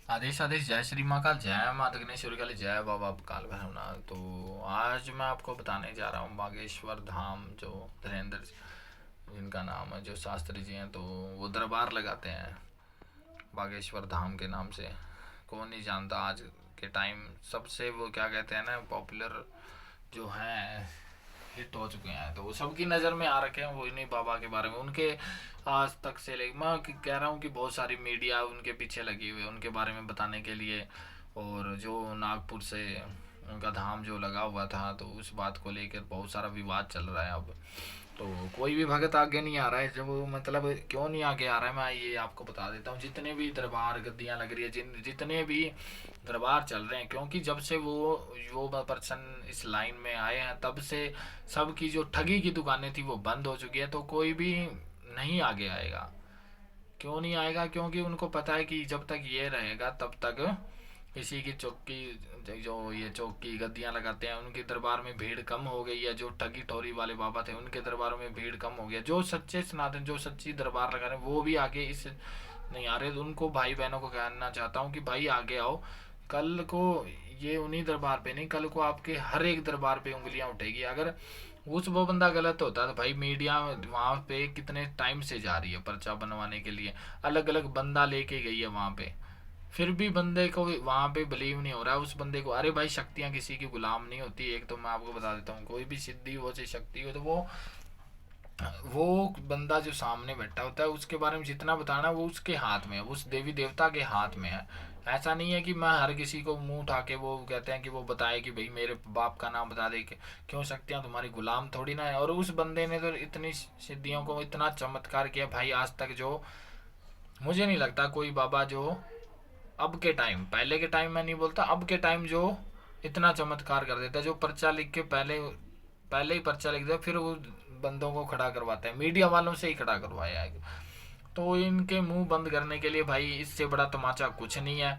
आदेश आदेश, जय श्री महाकाल, जय माता गणेश्वरी काली, जय बाबा काल भैरवनाथ। तो आज मैं आपको बताने जा रहा हूँ बागेश्वर धाम, जो धीरेन्द्र जिनका नाम है, जो शास्त्री जी हैं, तो वो दरबार लगाते हैं बागेश्वर धाम के नाम से। कौन नहीं जानता आज के टाइम। सबसे वो क्या कहते हैं ना, पॉपुलर जो हैं, हिट हो चुके हैं, तो वो सबकी नज़र में आ रखे हैं वो इन्हीं बाबा के बारे में। उनके आज तक से ले मैं कह रहा हूँ कि बहुत सारी मीडिया उनके पीछे लगी हुई है उनके बारे में बताने के लिए। और जो नागपुर से उनका धाम जो लगा हुआ था, तो उस बात को लेकर बहुत सारा विवाद चल रहा है अब। तो कोई भी भगत आगे नहीं आ रहा है। जब मतलब क्यों नहीं आगे आ रहा है, मैं ये आपको बता देता हूँ। जितने भी दरबार गद्दियाँ लग रही है, जितने भी दरबार चल रहे हैं, क्योंकि जब से वो पर्सन इस लाइन में आए हैं, तब से सबकी जो ठगी की दुकानें थी वो बंद हो चुकी है। तो कोई भी नहीं आगे आएगा। क्यों नहीं आएगा? क्योंकि उनको पता है कि जब तक ये रहेगा तब तक किसी की चौकी, जो ये चौकी गद्दियाँ लगाते हैं, उनके दरबार में भीड़ कम हो गई है। जो ठगी ठोरी वाले बाबा थे, उनके दरबारों में भीड़ कम हो गया। जो सच्चे सनातन, जो सच्ची दरबार लगा रहे हैं, वो भी आगे इस नहीं आ रहे। तो उनको भाई बहनों को कहना चाहता हूँ कि भाई आगे आओ। कल को ये उन्हीं दरबार पे नहीं, कल को आपके हर एक दरबार पे उंगलियां उठेगी। अगर उस वो बंदा गलत होता तो भाई मीडिया वहाँ पे कितने टाइम से जा रही है पर्चा बनवाने के लिए, अलग अलग बंदा लेके गई है वहाँ पे। फिर भी बंदे को वहाँ पे बिलीव नहीं हो रहा है उस बंदे को। अरे भाई, शक्तियाँ किसी की गुलाम नहीं होती। एक तो मैं आपको बता देता हूँ, कोई भी सिद्धि हो चाहे शक्ति हो, तो वो बंदा जो सामने बैठा होता है उसके बारे में जितना बताना वो उसके हाथ में है, उस देवी देवता के हाथ में है। ऐसा नहीं है कि मैं हर किसी को मुंह उठा के वो कहते हैं कि वो बताए कि भाई मेरे बाप का नाम बता दे कि क्यों, शक्तियाँ तुम्हारी गुलाम थोड़ी ना है। और उस बंदे ने तो इतनी सिद्धियों को इतना चमत्कार किया भाई, आज तक जो मुझे नहीं लगता कोई बाबा जो अब के टाइम, पहले के टाइम मैं नहीं बोलता, अब के टाइम जो इतना चमत्कार कर देता है। जो पर्चा लिख के पहले पहले ही पर्चा लिख दिया, फिर वो बंदों को खड़ा करवाते हैं, मीडिया वालों से ही खड़ा करवाया है। तो इनके मुंह बंद करने के लिए भाई इससे बड़ा तमाचा कुछ नहीं है।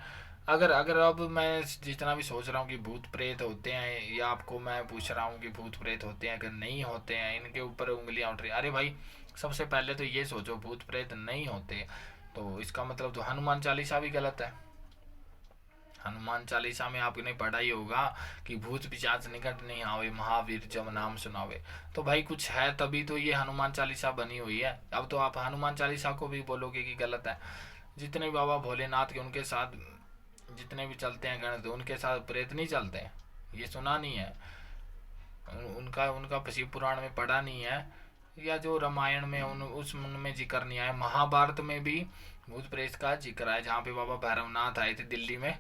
अगर अगर अब मैं जितना भी सोच रहा हूँ कि भूत प्रेत होते हैं, या आपको मैं पूछ रहा हूँ कि भूत प्रेत होते हैं कि नहीं होते हैं, इनके ऊपर उंगलियां उठ रही, अरे भाई सबसे पहले तो ये सोचो, भूत प्रेत नहीं होते तो इसका मतलब तो हनुमान चालीसा भी गलत है। हनुमान चालीसा में आपने पढ़ा ही होगा कि भूत पिशाच निकट नहीं आवे, महावीर जब नाम सुनावे। तो भाई कुछ है तभी तो ये हनुमान चालीसा बनी हुई है। अब तो आप हनुमान चालीसा को भी बोलोगे कि गलत है। जितने बाबा भोलेनाथ के उनके साथ जितने भी चलते हैं गणित, उनके साथ प्रेत नहीं चलते हैं, ये सुना नहीं है? उनका उनका शिव पुराण में पढ़ा नहीं है? या जो रामायण में उस उनमें जिक्र नहीं आया? महाभारत में भी भूत प्रेत का जिक्र है, जहाँ पे बाबा भैरवनाथ आए थे दिल्ली में।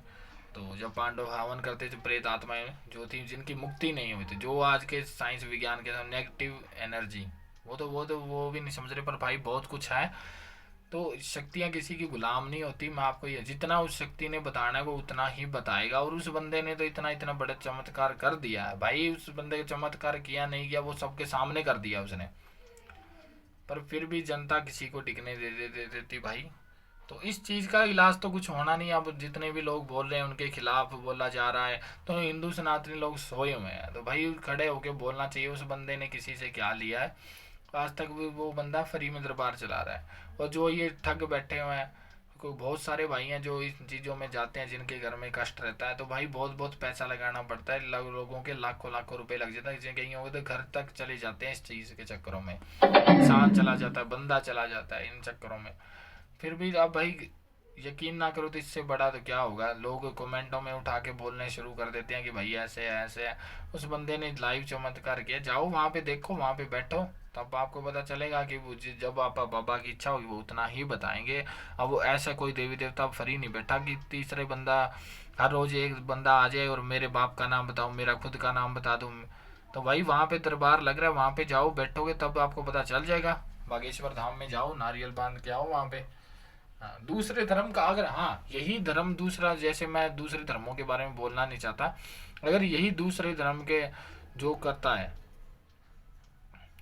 तो जब पांडव हवन करते थे, प्रेत आत्माएं जो थी जिनकी मुक्ति नहीं हुई थी, जो आज के साइंस विज्ञान के नेगेटिव एनर्जी, वो भी नहीं समझ रहे। पर भाई बहुत कुछ है। तो शक्तियाँ किसी की गुलाम नहीं होती। मैं आपको ये, जितना उस शक्ति ने बताना है वो उतना ही बताएगा। और उस बंदे ने तो इतना इतना बड़ा चमत्कार कर दिया है भाई। उस बंदे का चमत्कार किया नहीं किया वो सबके सामने कर दिया उसने। पर फिर भी जनता किसी को टिकने दे देती भाई। तो इस चीज़ का इलाज तो कुछ होना नहीं। अब जितने भी लोग बोल रहे हैं उनके खिलाफ बोला जा रहा है, तो हिंदू सनातनी लोग सोए हुए हैं। तो भाई खड़े होके बोलना चाहिए। उस बंदे ने किसी से क्या लिया है? आज तक भी वो बंदा फ्री में दरबार चला रहा है। और जो ये ठग बैठे हुए हैं, कोई बहुत सारे भाई हैं जो इन चीज़ों में जाते हैं, जिनके घर में कष्ट रहता है, तो भाई बहुत बहुत पैसा लगाना पड़ता है। लोगों के लाखों लाखों रुपए लग जाता है, कहीं हो तो घर तक चले जाते हैं इस चीज़ के चक्करों में। इंसान चला जाता है, बंदा चला जाता है इन चक्करों में। फिर भी अब भाई यकीन ना करो तो इससे बड़ा तो क्या होगा। लोग कमेंटों में उठा के बोलने शुरू कर देते हैं कि भाई ऐसे है ऐसे है। उस बंदे ने लाइव चमत्कार किया, जाओ वहाँ पे देखो, वहाँ पे बैठो, तब आपको पता चलेगा कि वो जब आप बाबा की इच्छा होगी वो उतना ही बताएंगे। अब वो ऐसा कोई देवी देवता फ्री नहीं बैठा कि तीसरे बंदा, हर रोज एक बंदा आ जाए और मेरे बाप का नाम बताओ, मेरा खुद का नाम बता दूँ। तो भाई वहाँ पे दरबार लग रहा है, वहाँ पे जाओ, बैठोगे तब आपको पता चल जाएगा। बागेश्वर धाम में जाओ, नारियल बांध के आओ वहाँ पे। हाँ, दूसरे धर्म का अगर, हाँ यही धर्म दूसरा, जैसे मैं दूसरे धर्मों के बारे में बोलना नहीं चाहता, अगर यही दूसरे धर्म के जो करता है,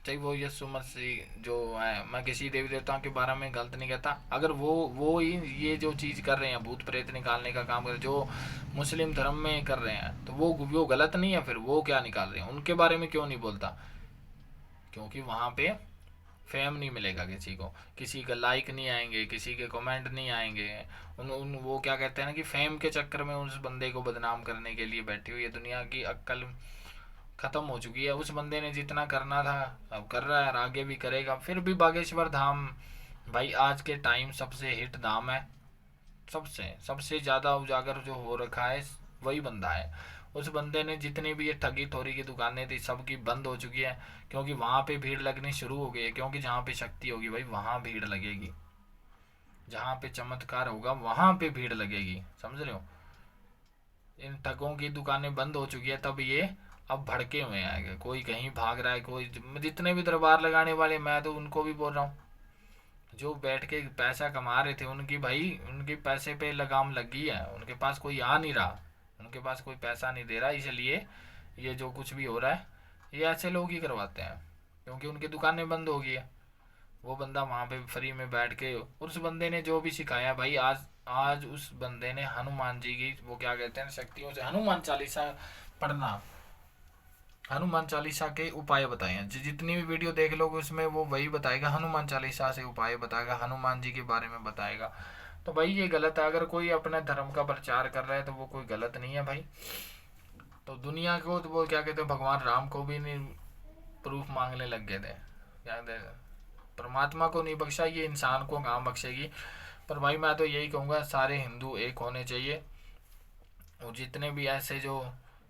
चाहे वो यीशु मसीह जो है, मैं किसी देवी देवताओं के बारे में गलत नहीं कहता, अगर वो ही ये जो चीज़ कर रहे हैं, भूत प्रेत निकालने का काम कर रहे हैं, जो मुस्लिम धर्म में कर रहे हैं, तो वो गलत नहीं है? फिर वो क्या निकाल रहे हैं, उनके बारे में क्यों नहीं बोलता? क्योंकि वहाँ पे फेम नहीं मिलेगा किसी को, किसी का लाइक नहीं आएंगे, किसी के कमेंट नहीं आएंगे। उन वो क्या कहते हैं ना कि फेम के चक्कर में उस बंदे को बदनाम करने के लिए बैठी हुई है दुनिया की अक्ल खत्म हो चुकी है। उस बंदे ने जितना करना था अब कर रहा है और आगे भी करेगा। फिर भी बागेश्वर धाम भाई आज के टाइम सबसे हिट धाम है, सबसे सबसे ज़्यादा उजागर जो हो रखा है वही बंदा है। उस बंदे ने जितनी भी ये ठगी ठोरी की दुकानें थी सबकी बंद हो चुकी है, क्योंकि वहाँ पे भीड़ लगनी शुरू हो गई है। क्योंकि जहाँ पे शक्ति होगी भाई वहाँ भीड़ लगेगी, जहाँ पे चमत्कार होगा वहाँ पे भीड़ लगेगी, समझ रहे हो। इन ठगों की दुकानें बंद हो चुकी है, तब ये अब भड़के हुए हैं। कोई कहीं भाग रहा है, कोई जितने भी दरबार लगाने वाले मैं तो उनको भी बोल रहा हूँ, जो बैठ के पैसा कमा रहे थे उनकी भाई उनके पैसे पे लगाम लगी है। उनके पास कोई आ नहीं रहा, उनके पास कोई पैसा नहीं दे रहा, इसलिए ये जो कुछ भी हो रहा है ये ऐसे लोग ही करवाते हैं, क्योंकि उनकी दुकानें बंद हो गई है। वो बंदा वहाँ पे फ्री में बैठ के उस बंदे ने जो भी सिखाया भाई, आज आज उस बंदे ने हनुमान जी की वो क्या कहते हैं शक्तियों से हनुमान चालीसा पढ़ना, हनुमान चालीसा के उपाय बताए हैं। जितनी भी वीडियो देख लोगे उसमें वो वही बताएगा, हनुमान चालीसा से उपाय बताएगा, हनुमान जी के बारे में बताएगा। तो भाई ये गलत है। अगर कोई अपने धर्म का प्रचार कर रहा है तो वो कोई गलत नहीं है भाई। तो दुनिया को तो वो क्या कहते हैं भगवान राम को भी नहीं प्रूफ मांगने लग गए थे, क्या कहते हैं परमात्मा को नहीं बख्शा, ये इंसान को कहाँ बख्शेगी। पर भाई मैं तो यही कहूँगा सारे हिंदू एक होने चाहिए। और जितने भी ऐसे जो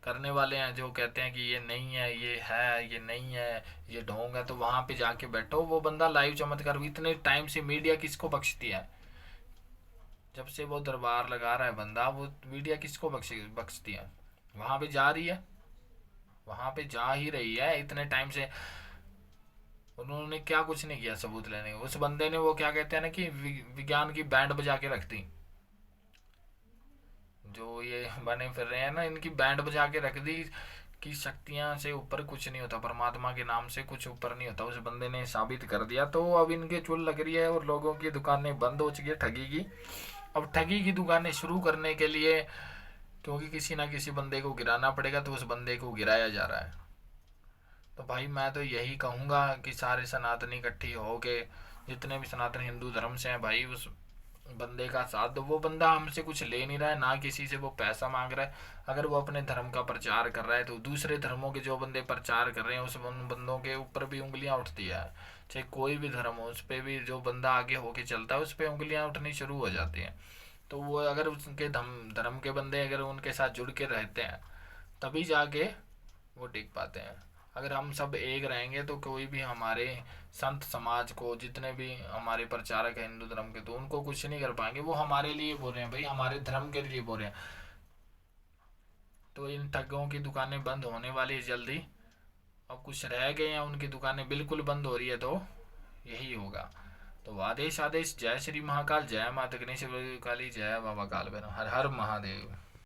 करने वाले हैं जो कहते हैं कि ये नहीं है, ये है, ये नहीं है, ये ढोंग है, तो वहाँ पे जाके बैठो। वो बंदा लाइव चमत्कार इतने टाइम से मीडिया किसको बख्शती है, जब से वो दरबार लगा रहा है बंदा वो मीडिया किसको बख्शती है। वहाँ पे जा रही है, वहाँ पे जा ही रही है इतने टाइम से। उन्होंने क्या कुछ नहीं किया सबूत लेने को। उस बंदे ने वो क्या कहते हैं ना कि विज्ञान की बैंड बजा के रख दी। जो ये बने फिर रहे हैं ना इनकी बैंड बजा के रख दी कि शक्तियां से ऊपर कुछ नहीं होता, परमात्मा के नाम से कुछ ऊपर नहीं होता। उस बंदे ने साबित कर दिया। तो अब इनके चुल लग रही है और लोगों की दुकानें बंद हो चुकी है ठगी की। अब ठगी की दुकानें शुरू करने के लिए क्योंकि किसी ना किसी बंदे को गिराना पड़ेगा, तो उस बंदे को गिराया जा रहा है। तो भाई मैं तो यही कहूँगा कि सारे सनातनी इकट्ठी हो के जितने भी सनातन हिंदू धर्म से हैं भाई उस बंदे का साथ दो। वो बंदा हमसे कुछ ले नहीं रहा है, ना किसी से वो पैसा मांग रहा है। अगर वो अपने धर्म का प्रचार कर रहा है तो दूसरे धर्मों के जो बंदे प्रचार कर रहे हैं उस उन बंदों के ऊपर भी उंगलियां उठती है। चाहे कोई भी धर्म हो उस पर भी जो बंदा आगे होके चलता है उस पर उंगलियां उठनी शुरू हो जाती हैं। तो वो अगर उनके धर्म के बंदे अगर उनके साथ जुड़ के रहते हैं तभी जाके वो टिक पाते हैं। अगर हम सब एक रहेंगे तो कोई भी हमारे संत समाज को जितने भी हमारे प्रचारक हैं हिंदू धर्म के तो उनको कुछ नहीं कर पाएंगे। वो हमारे लिए बोल रहे हैं भाई, हमारे धर्म के लिए बोल रहे हैं। तो इन ठगों की दुकानें बंद होने वाली है जल्दी। अब कुछ रह गए हैं उनकी दुकानें बिल्कुल बंद हो रही है, तो यही होगा। तो आदेश आदेश। जय श्री महाकाल, जय माता गणेश काली, जय बाबा काल भैरव, हर हर महादेव।